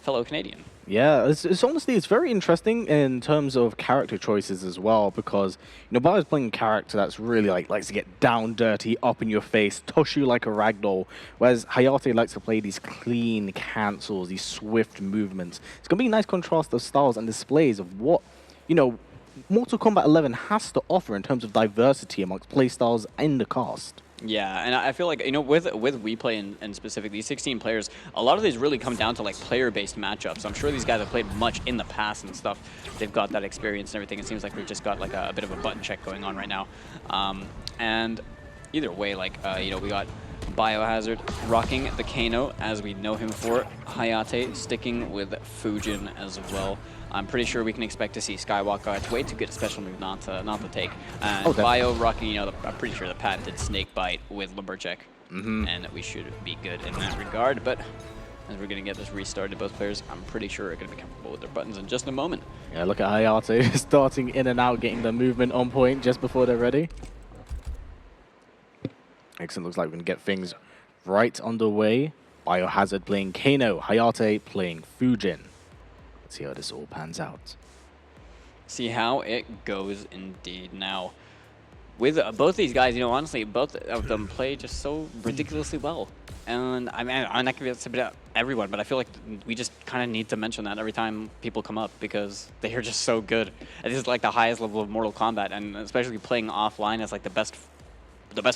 fellow Canadian. Yeah, it's honestly, it's very interesting in terms of character choices as well, because, you know, Bio's playing a character that's really, like, likes to get down dirty, up in your face, toss you like a ragdoll, whereas Hayatei likes to play these clean cancels, these swift movements. It's going to be a nice contrast of styles and displays of what, you know, Mortal Kombat 11 has to offer in terms of diversity amongst playstyles in the cast. Yeah, and I feel like, you know, with WePlay and specific, these 16 players, a lot of these really come down to like player-based matchups. I'm sure these guys have played much in the past and stuff. They've got that experience and everything. It seems like we've just got like a bit of a button check going on right now. And either way, like, you know, we got Biohazard rocking the Kano as we know him for. Hayatei sticking with Fujin as well. I'm pretty sure we can expect to see Skywalker. It's way too good a special move not to take. And Bio rocking, you know, I'm pretty sure the patented snake bite with Lumberjack. And we should be good in that regard. But as we're going to get this restarted, both players, I'm pretty sure are going to be comfortable with their buttons in just a moment. Yeah, look at Hayatei starting in and out, getting the movement on point just before they're ready. Excellent. Looks like we're going to get things right underway. Biohazard playing Kano, Hayatei playing Fujin. Let's see how this all pans out. See how it goes indeed. Now, with both these guys, you know, honestly, both of them play just so ridiculously well. And I mean, I'm not going to be everyone, but I feel like we just kind of need to mention that every time people come up because they are just so good. And this is like the highest level of Mortal Kombat, and especially playing offline is like the best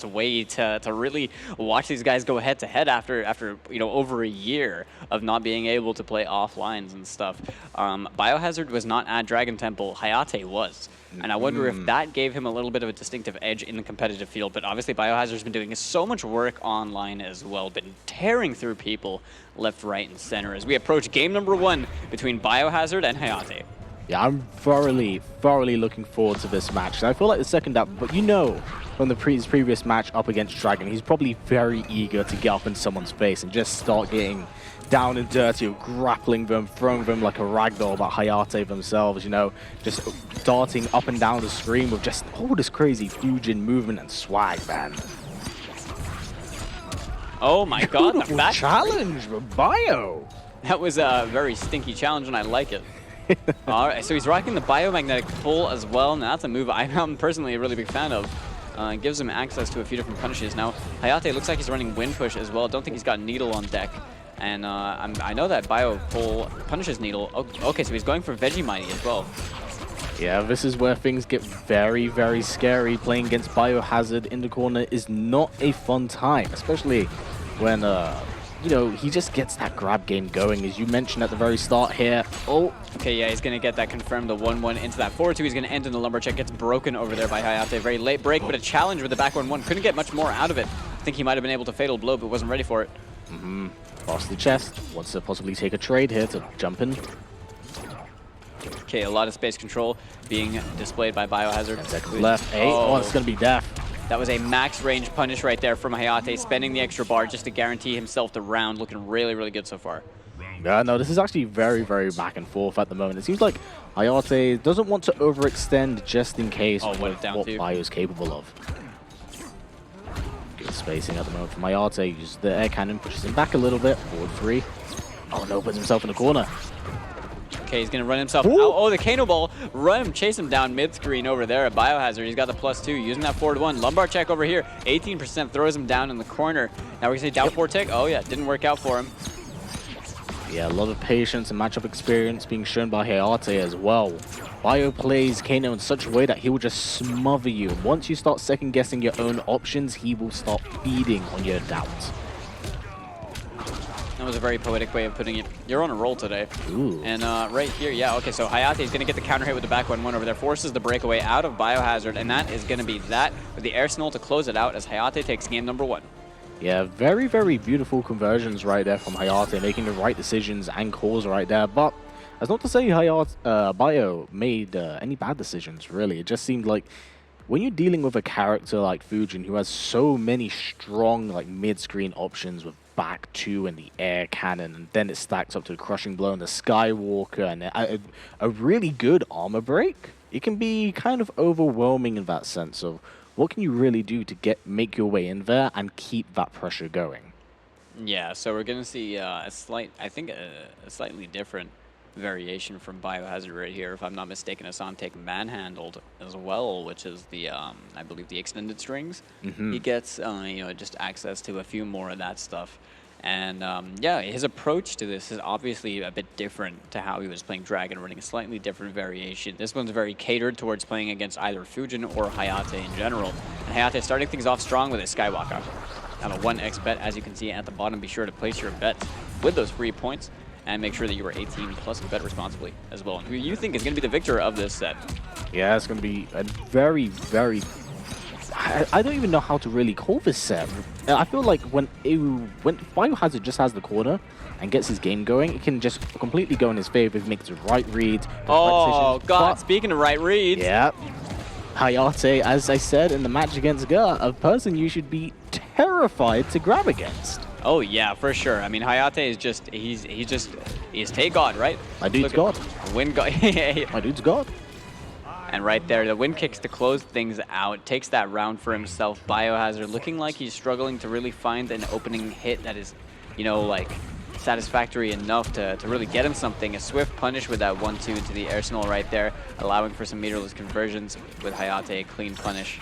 way to really watch these guys go head to head after you know, over a year of not being able to play offlines and stuff. Biohazard was not at Dragon Temple, Hayatei was. And I wonder if that gave him a little bit of a distinctive edge in the competitive field. But obviously Biohazard's been doing so much work online as well, been tearing through people left, right, and center as we approach game number 1 between Biohazard and Hayatei. Yeah, I'm thoroughly looking forward to this match. I feel like the second up, but you know, from the previous match up against Dragon, he's probably very eager to get up in someone's face and just start getting down and dirty, grappling them, throwing them like a ragdoll. But Hayatei themselves, you know, just darting up and down the screen with just all this crazy Fujin movement and swag, man. Oh my god, the back challenge with Bio. That was a very stinky challenge, and I like it. All right, so he's rocking the biomagnetic pull as well. Now that's a move I'm personally a really big fan of. It gives him access to a few different punishes. Now, Hayatei looks like he's running Wind Push as well. Don't think he's got Needle on deck. And I know that Bio pull punishes Needle. Okay, so he's going for Vegemite as well. Yeah, this is where things get very scary. Playing against Biohazard in the corner is not a fun time, especially when you know, he just gets that grab game going, as you mentioned at the very start here. Oh. Okay, yeah, he's going to get that confirmed, the 1-1 into that 4-2. He's going to end in the Lumberjack. Gets broken over there by Hayatei. Very late break, but a challenge with the back 1-1. Couldn't get much more out of it. I think he might have been able to Fatal Blow, but wasn't ready for it. Cross the chest. Wants to possibly take a trade here to jump in. Okay, a lot of space control being displayed by Biohazard. Left 8. Oh, it's going to be death. That was a max range punish right there from Hayatei, spending the extra bar just to guarantee himself the round. Looking really good so far. Yeah, no, this is actually very back and forth at the moment. It seems like Hayatei doesn't want to overextend just in case of what Bio is capable of. Good spacing at the moment from Hayatei. Uses the air cannon, pushes him back a little bit. Forward 3. Oh no, puts himself in the corner. Okay, he's going to run himself out. Oh, the Kano Ball. Chase him down mid-screen over there at Biohazard. He's got the +2, using that forward 1. Lumbar check over here. 18% throws him down in the corner. Now we're going to say down 4 tick. Oh, yeah, didn't work out for him. Yeah, a lot of patience and matchup experience being shown by Hayatei as well. Bio plays Kano in such a way that he will just smother you. Once you start second-guessing your own options, he will start feeding on your doubts. That was a very poetic way of putting it. You're on a roll today. Ooh. And right here, yeah, okay, so Hayatei is going to get the counter hit with the back 1-1 over there, forces the breakaway out of Biohazard, and that is going to be that with the air snow to close it out as Hayatei takes game number 1. Yeah, very beautiful conversions right there from Hayatei, making the right decisions and calls right there. But that's not to say Bio made any bad decisions, really. It just seemed like when you're dealing with a character like Fujin, who has so many strong like mid-screen options with back 2 and the air cannon, and then it stacks up to the crushing blow and the Skywalker and a really good armor break, it can be kind of overwhelming in that sense of what can you really do to make your way in there and keep that pressure going. Yeah, so we're going to see a slightly different variation from Biohazard right here. If I'm not mistaken, Asante manhandled as well, which is the, I believe, the extended strings. He gets, just access to a few more of that stuff. And yeah, his approach to this is obviously a bit different to how he was playing Dragon, running a slightly different variation. This one's very catered towards playing against either Fujin or Hayatei in general. And Hayatei starting things off strong with his Skywalker. Now a 1x bet, as you can see at the bottom. Be sure to place your bets with those free points and make sure that you are 18 plus and bet responsibly as well. And who you think is going to be the victor of this set? Yeah, it's going to be a very, very... I don't even know how to really call this set. I feel like when Biohazard just has the corner and gets his game going, it can just completely go in his favor if he makes the right reads. Oh, God, speaking of right reads. Yeah. Hayatei, as I said in the match against Gar, a person you should be terrified to grab against. Oh yeah, for sure. I mean, Hayatei is just he's Tay God, right? My dude's God. Win God. My dude's God. And right there, the win kicks to close things out, takes that round for himself. Biohazard looking like he's struggling to really find an opening hit that is, like satisfactory enough to really get him something. A swift punish with that 1-2 into the arsenal right there, allowing for some meterless conversions with Hayatei, a clean punish.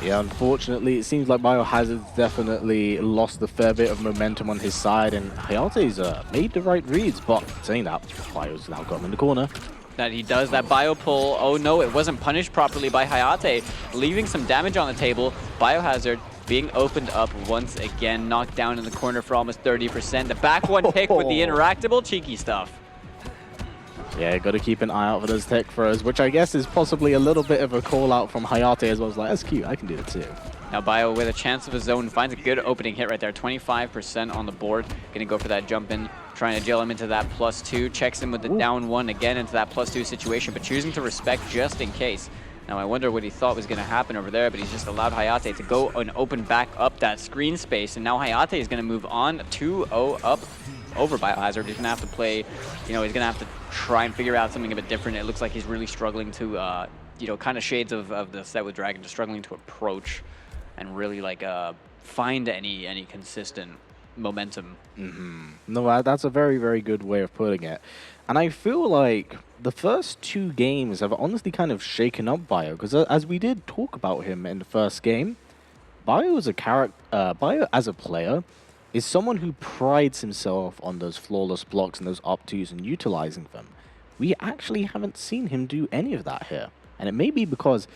Yeah, unfortunately, it seems like Biohazard's definitely lost a fair bit of momentum on his side, and Hayatei's made the right reads, but saying that, Bio's now got him in the corner. That he does that bio pull. Oh no, it wasn't punished properly by Hayatei, leaving some damage on the table. Biohazard being opened up once again, knocked down in the corner for almost 30%. The back one pick with the interactable, cheeky stuff. Yeah, got to keep an eye out for those tech throws, which I guess is possibly a little bit of a call out from Hayatei as well. It's like, that's cute, I can do that too. Now Bio with a chance of his own finds a good opening hit right there, 25% on the board. Gonna go for that jump in, trying to jail him into that +2. Checks him with the down one again into that +2 situation, but choosing to respect just in case. Now I wonder what he thought was gonna happen over there, but he's just allowed Hayatei to go and open back up that screen space. And now Hayatei is gonna move on 2-0 up over Biohazard. He's gonna have to play, he's gonna have to try and figure out something a bit different. It looks like he's really struggling to, kind of shades of the set with Dragon, just struggling to approach and really find any consistent momentum. No, that's a very, very good way of putting it. And I feel like the first two games have honestly kind of shaken up Bio, because as we did talk about him in the first game, Bio as a player is someone who prides himself on those flawless blocks and those up-twos and utilizing them. We actually haven't seen him do any of that here. And it may be because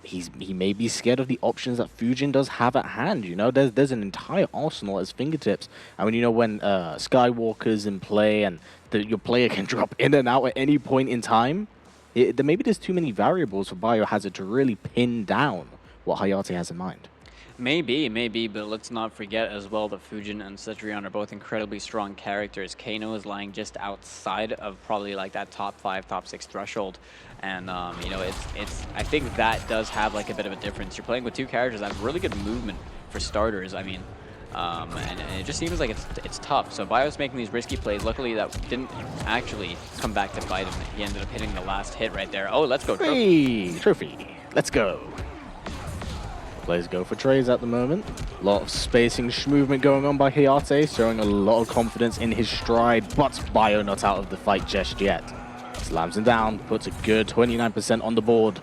he may be scared of the options that Fujin does have at hand. There's an entire arsenal at his fingertips. And when Skywalker's in play and your player can drop in and out at any point in time, maybe there's too many variables for Biohazard to really pin down what Hayatei has in mind. Maybe, but let's not forget as well that Fujin and Cetrion are both incredibly strong characters. Kano is lying just outside of probably that top 5, top 6 threshold. And, I think that does have a bit of a difference. You're playing with two characters that have really good movement for starters. I mean, and it just seems like it's tough. So Bio's making these risky plays. Luckily, that didn't actually come back to bite him. He ended up hitting the last hit right there. Oh, let's go, Trophy. Trophy. Let's go. Players go for trades at the moment. A lot of spacing movement going on by Hayatei, showing a lot of confidence in his stride, but Bio not out of the fight just yet. Slams him down, puts a good 29% on the board.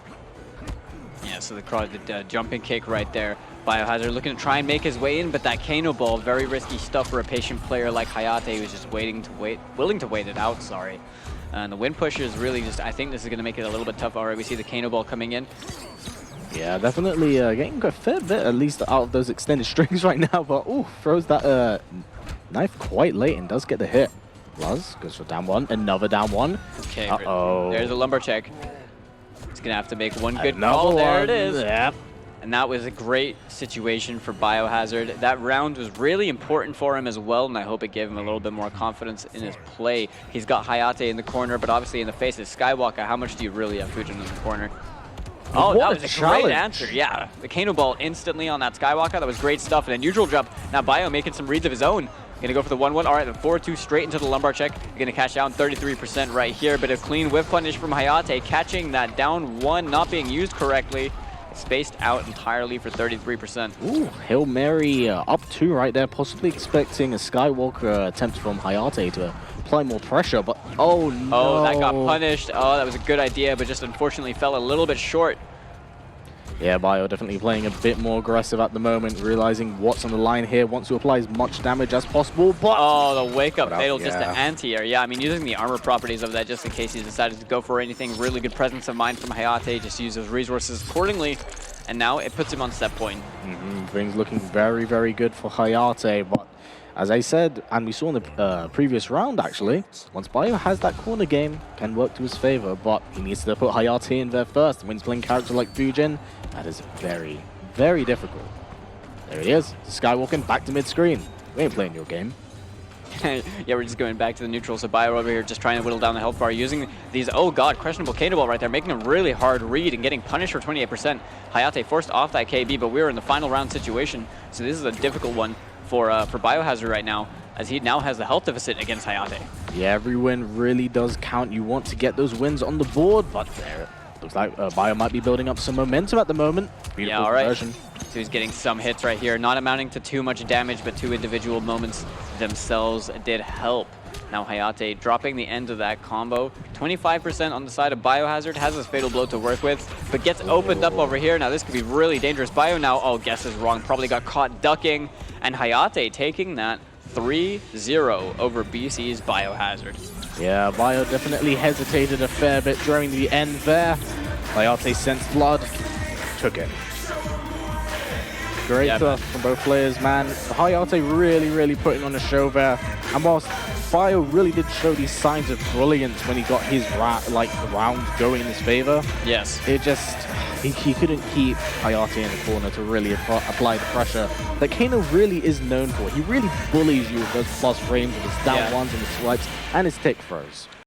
Yeah, so the jumping kick right there. Biohazard looking to try and make his way in, but that Kano ball, very risky stuff for a patient player like Hayatei, who's just willing to wait it out, sorry. And the wind pusher is really I think this is going to make it a little bit tough. All right, we see the Kano ball coming in. Yeah, definitely getting a fair bit, at least out of those extended strings right now, but throws that knife quite late and does get the hit. Luz goes for down one, another down one. Okay, there's a lumbar check. He's going to have to make one good call. There it is. Yep. And that was a great situation for Biohazard. That round was really important for him as well, and I hope it gave him a little bit more confidence in his play. He's got Hayatei in the corner, but obviously in the face of Skywalker, how much do you really have Fujin in the corner? Oh, that was a great answer. Yeah, the Kano ball instantly on that Skywalker. That was great stuff. And a neutral jump. Now Bio making some reads of his own. Going to go for the 1-1. All right, the 4-2 straight into the lumbar check. Going to cash down 33% right here. But a clean whiff punish from Hayatei, catching that down one, not being used correctly. spaced out entirely for 33%. Ooh, Hail Mary up 2 right there, possibly expecting a Skywalker attempt from Hayatei to apply more pressure, but oh no. Oh, that got punished. Oh, that was a good idea, but just unfortunately fell a little bit short. Yeah, Bio definitely playing a bit more aggressive at the moment, realizing what's on the line here, wants to apply as much damage as possible, but... Oh, the wake-up fatal yeah. just to anti-air. Yeah, I mean, using the armor properties of that just in case he decided to go for anything. Really good presence of mind from Hayatei, just use those resources accordingly. And now it puts him on set point. Things looking very, very good for Hayatei, but as I said, and we saw in the previous round actually, once Bio has that corner game, can work to his favor, but he needs to put Hayatei in there first. When he's playing character like Fujin, that is very, very difficult. There he is, skywalking back to mid-screen. We ain't playing your game. Yeah, we're just going back to the neutral. So Bio over here just trying to whittle down the health bar using these, oh god, questionable K ball right there, making a really hard read and getting punished for 28%. Hayatei forced off that KB, but we're in the final round situation, so this is a difficult one for Biohazard right now, as he now has the health deficit against Hayatei. Yeah, every win really does count. You want to get those wins on the board, but there looks like Bio might be building up some momentum at the moment. Beautiful yeah, all right. conversion. So he's getting some hits right here, not amounting to too much damage, but 2 individual moments themselves did help. Now Hayatei dropping the end of that combo. 25% on the side of Biohazard, has his fatal blow to work with, but gets opened up over here. Now this could be really dangerous. Bio now, oh, guess is wrong, probably got caught ducking, and Hayatei taking that 3-0 over BC's Biohazard. Yeah, Bio definitely hesitated a fair bit during the end there. Hayatei sensed blood, took it. Great stuff from both players, man. Hayatei really putting on a show there. And whilst Bio really did show these signs of brilliance when he got his round going in his favor, yes, it just he couldn't keep Hayatei in the corner to really apply the pressure that Kano really is known for. He really bullies you with those plus frames with his down ones and his swipes and his tick throws.